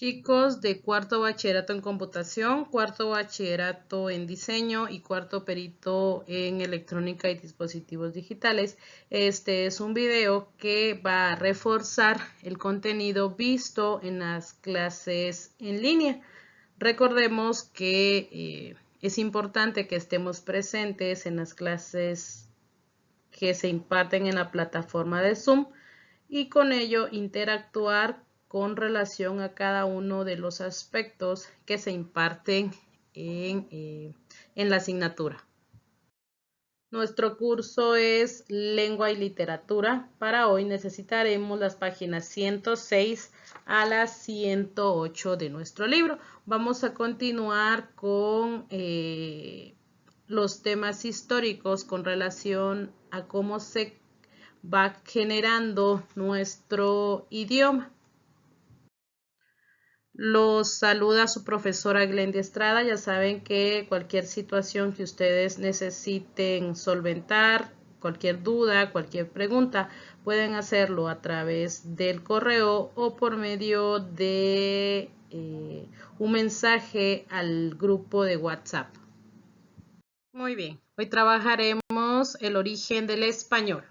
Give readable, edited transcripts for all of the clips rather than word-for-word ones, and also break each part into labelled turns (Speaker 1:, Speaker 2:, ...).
Speaker 1: Chicos de cuarto bachillerato en computación, cuarto bachillerato en diseño y cuarto perito en electrónica y dispositivos digitales. Este es un video que va a reforzar el contenido visto en las clases en línea. Recordemos que es importante que estemos presentes en las clases que se imparten en la plataforma de Zoom y con ello interactuar con relación a cada uno de los aspectos que se imparten en la asignatura. Nuestro curso es Lengua y Literatura. Para hoy necesitaremos las páginas 106 a las 108 de nuestro libro. Vamos a continuar con los temas históricos con relación a cómo se va generando nuestro idioma. Los saluda su profesora Glendy Estrada. Ya saben que cualquier situación que ustedes necesiten solventar, cualquier duda, cualquier pregunta, pueden hacerlo a través del correo o por medio de un mensaje al grupo de WhatsApp. Muy bien, hoy trabajaremos el origen del español.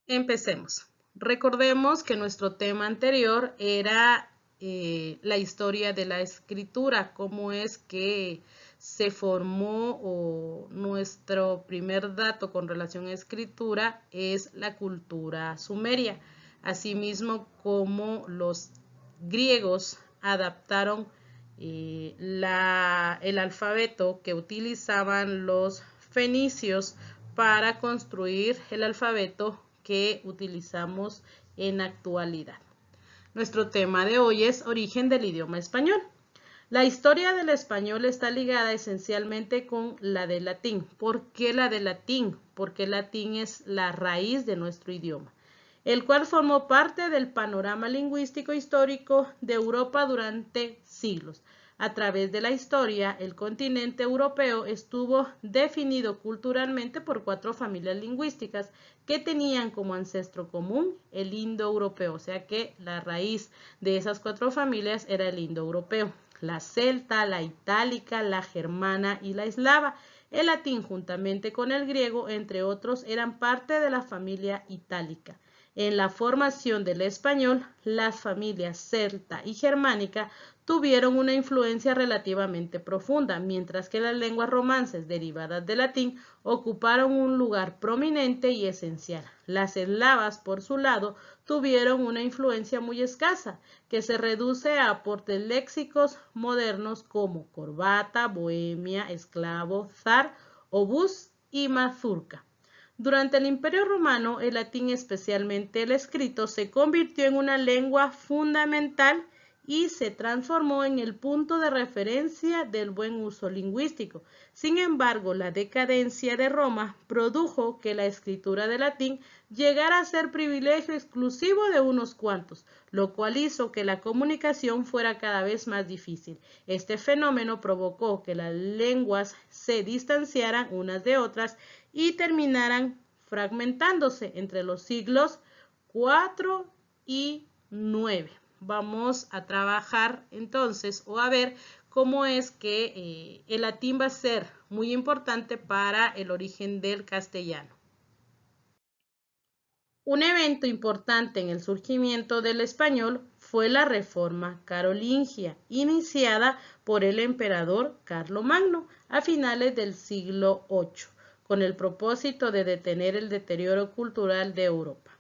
Speaker 1: Empecemos. Recordemos que nuestro tema anterior era la historia de la escritura, cómo es que se formó nuestro primer dato con relación a escritura es la cultura sumeria. Asimismo, como los griegos adaptaron el alfabeto que utilizaban los fenicios para construir el alfabeto que utilizamos en actualidad. Nuestro tema de hoy es origen del idioma español. La historia del español está ligada esencialmente con la del latín. ¿Por qué la del latín? Porque el latín es la raíz de nuestro idioma, el cual formó parte del panorama lingüístico histórico de Europa durante siglos. A través de la historia, el continente europeo estuvo definido culturalmente por 4 familias lingüísticas que tenían como ancestro común el indoeuropeo, o sea que la raíz de esas 4 familias era el indoeuropeo: la celta, la itálica, la germana y la eslava. El latín, juntamente con el griego, entre otros, eran parte de la familia itálica. En la formación del español, las familias celta y germánica tuvieron una influencia relativamente profunda, mientras que las lenguas romances derivadas del latín ocuparon un lugar prominente y esencial. Las eslavas, por su lado, tuvieron una influencia muy escasa, que se reduce a aportes léxicos modernos como corbata, bohemia, esclavo, zar, obús y mazurca. Durante el Imperio Romano, el latín, especialmente el escrito, se convirtió en una lengua fundamental y se transformó en el punto de referencia del buen uso lingüístico. Sin embargo, la decadencia de Roma produjo que la escritura de latín llegara a ser privilegio exclusivo de unos cuantos, lo cual hizo que la comunicación fuera cada vez más difícil. Este fenómeno provocó que las lenguas se distanciaran unas de otras y terminaran fragmentándose entre los siglos 4 y 9. Vamos a trabajar entonces o a ver cómo es que el latín va a ser muy importante para el origen del castellano. Un evento importante en el surgimiento del español fue la Reforma Carolingia, iniciada por el emperador Carlomagno a finales del siglo VIII, con el propósito de detener el deterioro cultural de Europa.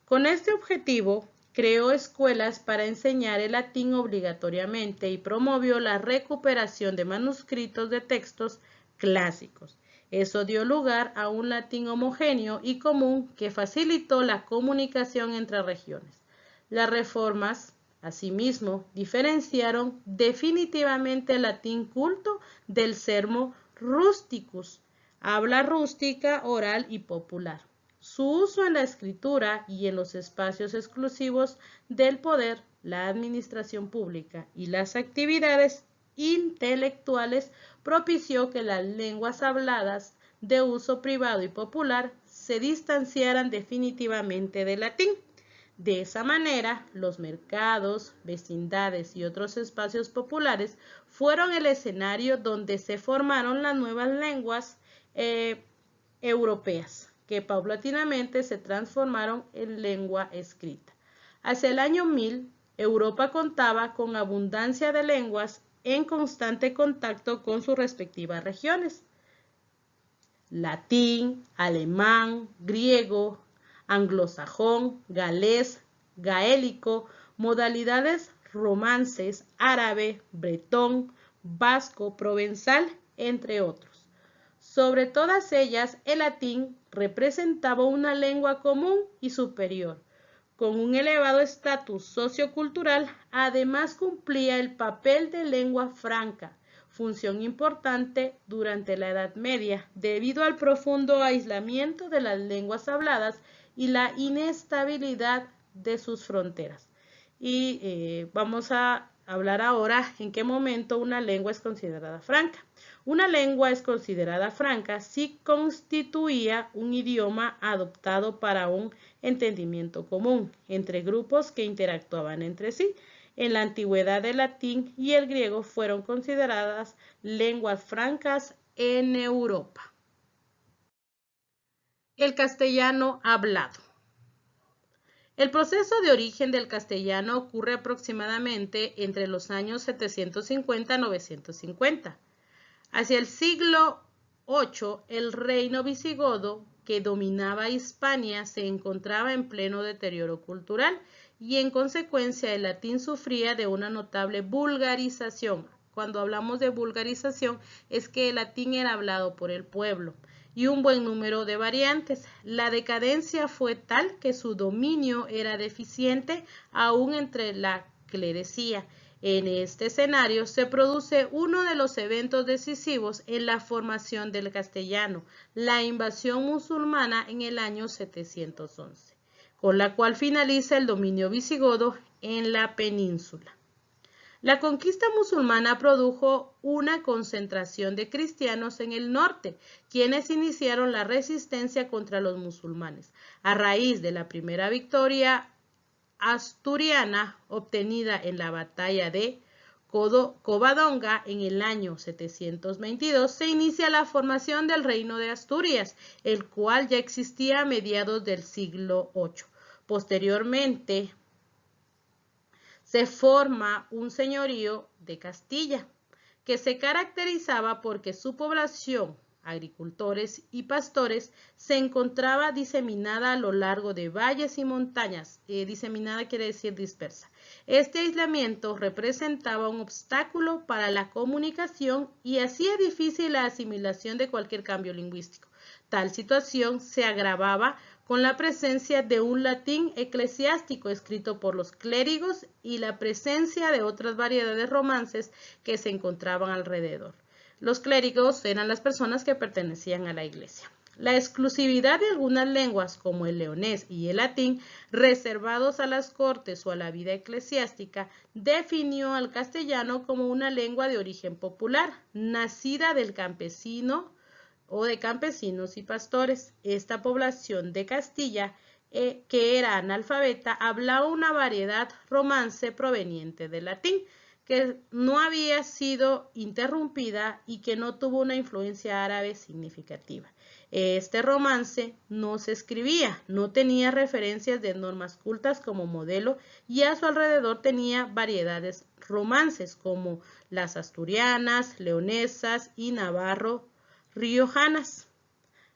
Speaker 1: Con este objetivo, creó escuelas para enseñar el latín obligatoriamente y promovió la recuperación de manuscritos de textos clásicos. Eso dio lugar a un latín homogéneo y común que facilitó la comunicación entre regiones. Las reformas, asimismo, diferenciaron definitivamente el latín culto del sermo rusticus, habla rústica, oral y popular. Su uso en la escritura y en los espacios exclusivos del poder, la administración pública y las actividades intelectuales propició que las lenguas habladas de uso privado y popular se distanciaran definitivamente del latín. De esa manera, los mercados, vecindades y otros espacios populares fueron el escenario donde se formaron las nuevas lenguas europeas, que paulatinamente se transformaron en lengua escrita. Hacia el año 1000, Europa contaba con abundancia de lenguas en constante contacto con sus respectivas regiones. Latín, alemán, griego, anglosajón, galés, gaélico, modalidades romances, árabe, bretón, vasco, provenzal, entre otros. Sobre todas ellas, el latín representaba una lengua común y superior, con un elevado estatus sociocultural. Además cumplía el papel de lengua franca, función importante durante la Edad Media, debido al profundo aislamiento de las lenguas habladas y la inestabilidad de sus fronteras. Y vamos a hablar ahora en qué momento una lengua es considerada franca. Una lengua es considerada franca si constituía un idioma adoptado para un entendimiento común entre grupos que interactuaban entre sí. En la antigüedad, el latín y el griego fueron consideradas lenguas francas en Europa. El castellano hablado. El proceso de origen del castellano ocurre aproximadamente entre los años 750 y 950. Hacia el siglo VIII, el reino visigodo que dominaba Hispania se encontraba en pleno deterioro cultural y en consecuencia el latín sufría de una notable vulgarización. Cuando hablamos de vulgarización es que el latín era hablado por el pueblo y un buen número de variantes. La decadencia fue tal que su dominio era deficiente aún entre la clerecía. En este escenario se produce uno de los eventos decisivos en la formación del castellano, la invasión musulmana en el año 711, con la cual finaliza el dominio visigodo en la península. La conquista musulmana produjo una concentración de cristianos en el norte, quienes iniciaron la resistencia contra los musulmanes. A raíz de la primera victoria asturiana obtenida en la batalla de Covadonga en el año 722, se inicia la formación del Reino de Asturias, el cual ya existía a mediados del siglo VIII. Posteriormente, se forma un señorío de Castilla, que se caracterizaba porque su población, agricultores y pastores, se encontraba diseminada a lo largo de valles y montañas. Diseminada quiere decir dispersa. Este aislamiento representaba un obstáculo para la comunicación y hacía difícil la asimilación de cualquier cambio lingüístico. Tal situación se agravaba con la presencia de un latín eclesiástico escrito por los clérigos y la presencia de otras variedades romances que se encontraban alrededor. Los clérigos eran las personas que pertenecían a la iglesia. La exclusividad de algunas lenguas como el leonés y el latín, reservados a las cortes o a la vida eclesiástica, definió al castellano como una lengua de origen popular, nacida del campesino o de campesinos y pastores. Esta población de Castilla, que era analfabeta, hablaba una variedad romance proveniente del latín, que no había sido interrumpida y que no tuvo una influencia árabe significativa. Este romance no se escribía, no tenía referencias de normas cultas como modelo y a su alrededor tenía variedades romances como las asturianas, leonesas y navarro-riojanas.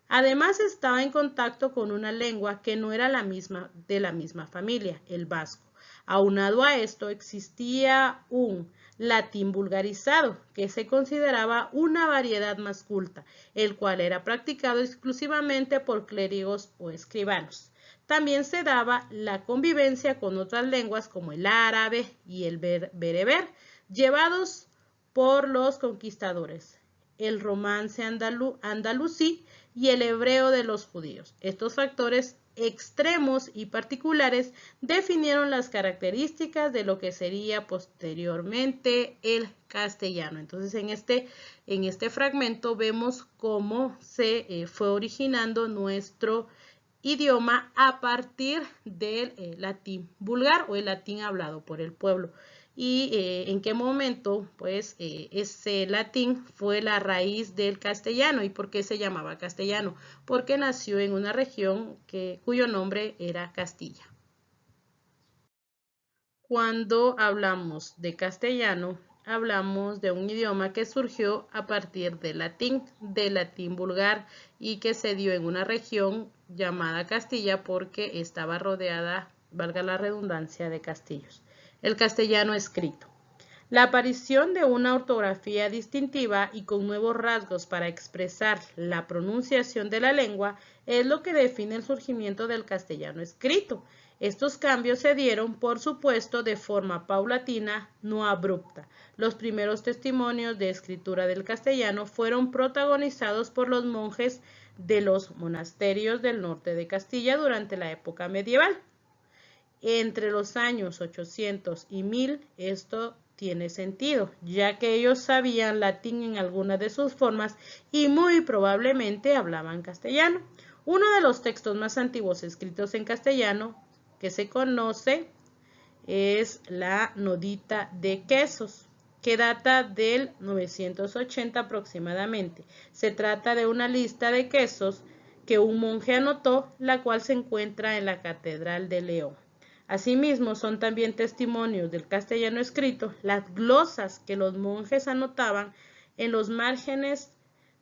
Speaker 1: Además estaba en contacto con una lengua que no era de la misma familia, el vasco. Aunado a esto existía un latín vulgarizado, que se consideraba una variedad más culta, el cual era practicado exclusivamente por clérigos o escribanos. También se daba la convivencia con otras lenguas como el árabe y el bereber, llevados por los conquistadores, el romance andalusí y el hebreo de los judíos. Estos factores extremos y particulares definieron las características de lo que sería posteriormente el castellano. Entonces, en este fragmento vemos cómo se fue originando nuestro idioma a partir del latín vulgar o el latín hablado por el pueblo. Y en qué momento, pues, ese latín fue la raíz del castellano. ¿Y por qué se llamaba castellano? Porque nació en una región cuyo nombre era Castilla. Cuando hablamos de castellano, hablamos de un idioma que surgió a partir del latín vulgar, y que se dio en una región llamada Castilla porque estaba rodeada, valga la redundancia, de castillos. El castellano escrito. La aparición de una ortografía distintiva y con nuevos rasgos para expresar la pronunciación de la lengua es lo que define el surgimiento del castellano escrito. Estos cambios se dieron, por supuesto, de forma paulatina, no abrupta. Los primeros testimonios de escritura del castellano fueron protagonizados por los monjes de los monasterios del norte de Castilla durante la época medieval. Entre los años 800 y 1000, esto tiene sentido, ya que ellos sabían latín en algunas de sus formas y muy probablemente hablaban castellano. Uno de los textos más antiguos escritos en castellano que se conoce es la Nodita de Quesos, que data del 980 aproximadamente. Se trata de una lista de quesos que un monje anotó, la cual se encuentra en la Catedral de León. Asimismo, son también testimonios del castellano escrito las glosas que los monjes anotaban en los márgenes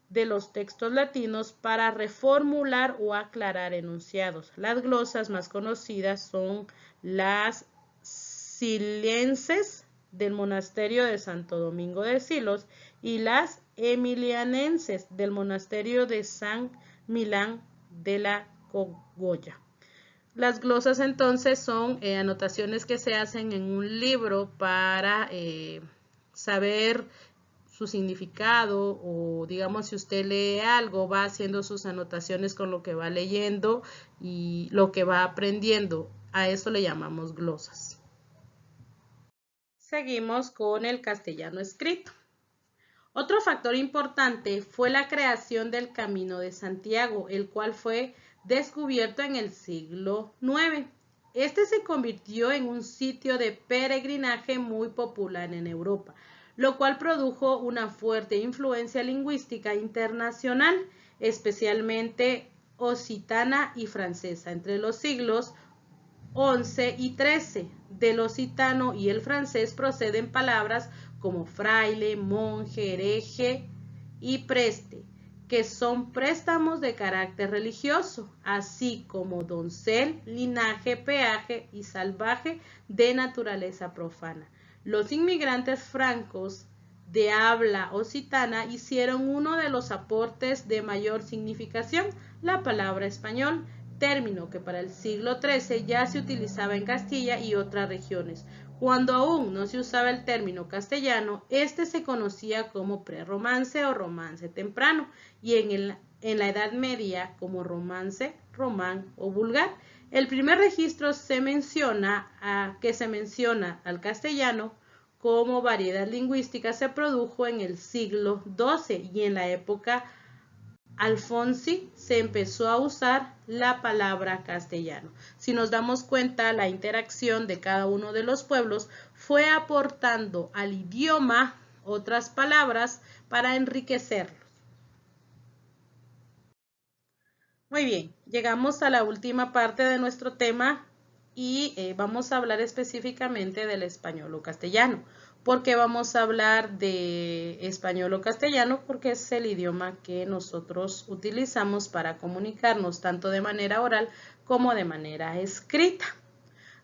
Speaker 1: de los textos latinos para reformular o aclarar enunciados. Las glosas más conocidas son las silenses del monasterio de Santo Domingo de Silos y las emilianenses del monasterio de San Milán de la Cogolla. Las glosas entonces son anotaciones que se hacen en un libro para saber su significado, o digamos, si usted lee algo, va haciendo sus anotaciones con lo que va leyendo y lo que va aprendiendo. A eso le llamamos glosas. Seguimos con el castellano escrito. Otro factor importante fue la creación del Camino de Santiago, el cual fue descubierto en el siglo IX. Este se convirtió en un sitio de peregrinaje muy popular en Europa, lo cual produjo una fuerte influencia lingüística internacional, especialmente occitana y francesa, entre los siglos XI y XIII. Del occitano y el francés proceden palabras como fraile, monje, hereje y preste, que son préstamos de carácter religioso, así como doncel, linaje, peaje y salvaje de naturaleza profana. Los inmigrantes francos de habla occitana hicieron uno de los aportes de mayor significación, la palabra español, término que para el siglo XIII ya se utilizaba en Castilla y otras regiones. Cuando aún no se usaba el término castellano, este se conocía como prerromance o romance temprano, y en la Edad Media como romance, román o vulgar. El primer registro que se menciona al castellano como variedad lingüística se produjo en el siglo XII, y en la época Alfonsi se empezó a usar la palabra castellano. Si nos damos cuenta, la interacción de cada uno de los pueblos fue aportando al idioma otras palabras para enriquecerlos. Muy bien, llegamos a la última parte de nuestro tema y vamos a hablar específicamente del español o castellano. ¿Por qué vamos a hablar de español o castellano? Porque es el idioma que nosotros utilizamos para comunicarnos tanto de manera oral como de manera escrita.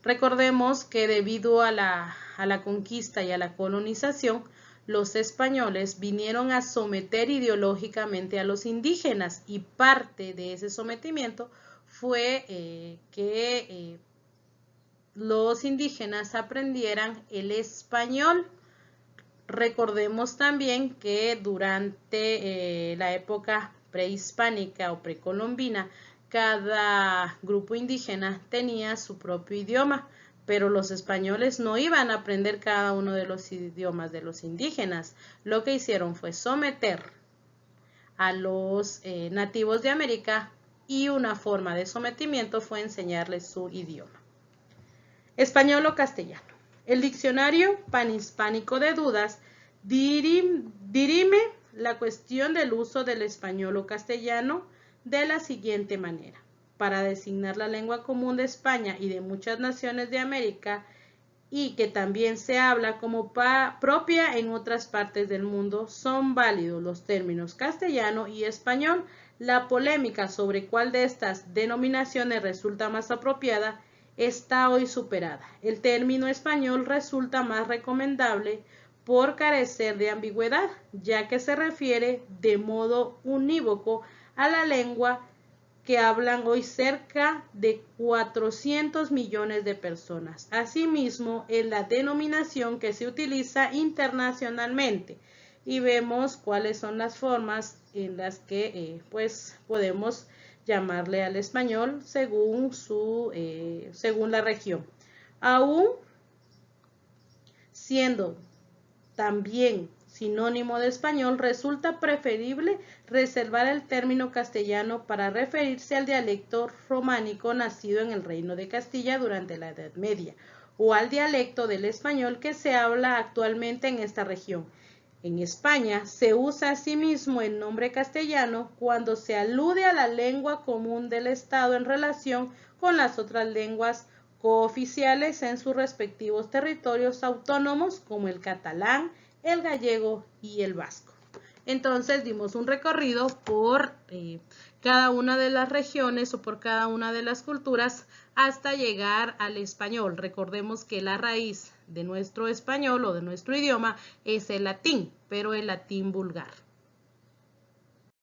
Speaker 1: Recordemos que debido a la conquista y a la colonización, los españoles vinieron a someter ideológicamente a los indígenas, y parte de ese sometimiento fue que los indígenas aprendieran el español. Recordemos también que durante la época prehispánica o precolombina, cada grupo indígena tenía su propio idioma, pero los españoles no iban a aprender cada uno de los idiomas de los indígenas. Lo que hicieron fue someter a los nativos de América y una forma de sometimiento fue enseñarles su idioma. Español o castellano. El diccionario panhispánico de dudas dirime la cuestión del uso del español o castellano de la siguiente manera. Para designar la lengua común de España y de muchas naciones de América y que también se habla como propia en otras partes del mundo, son válidos los términos castellano y español. La polémica sobre cuál de estas denominaciones resulta más apropiada está hoy superada. El término español resulta más recomendable por carecer de ambigüedad, ya que se refiere de modo unívoco a la lengua que hablan hoy cerca de 400 millones de personas. Asimismo, es la denominación que se utiliza internacionalmente y vemos cuáles son las formas en las que pues podemos llamarle al español según la región. Aún siendo también sinónimo de español, resulta preferible reservar el término castellano para referirse al dialecto románico nacido en el Reino de Castilla durante la Edad Media, o al dialecto del español que se habla actualmente en esta región. En España se usa asimismo el nombre castellano cuando se alude a la lengua común del Estado en relación con las otras lenguas cooficiales en sus respectivos territorios autónomos como el catalán, el gallego y el vasco. Entonces dimos un recorrido por cada una de las regiones o por cada una de las culturas hasta llegar al español. Recordemos que la raíz de nuestro español o de nuestro idioma es el latín, pero el latín vulgar.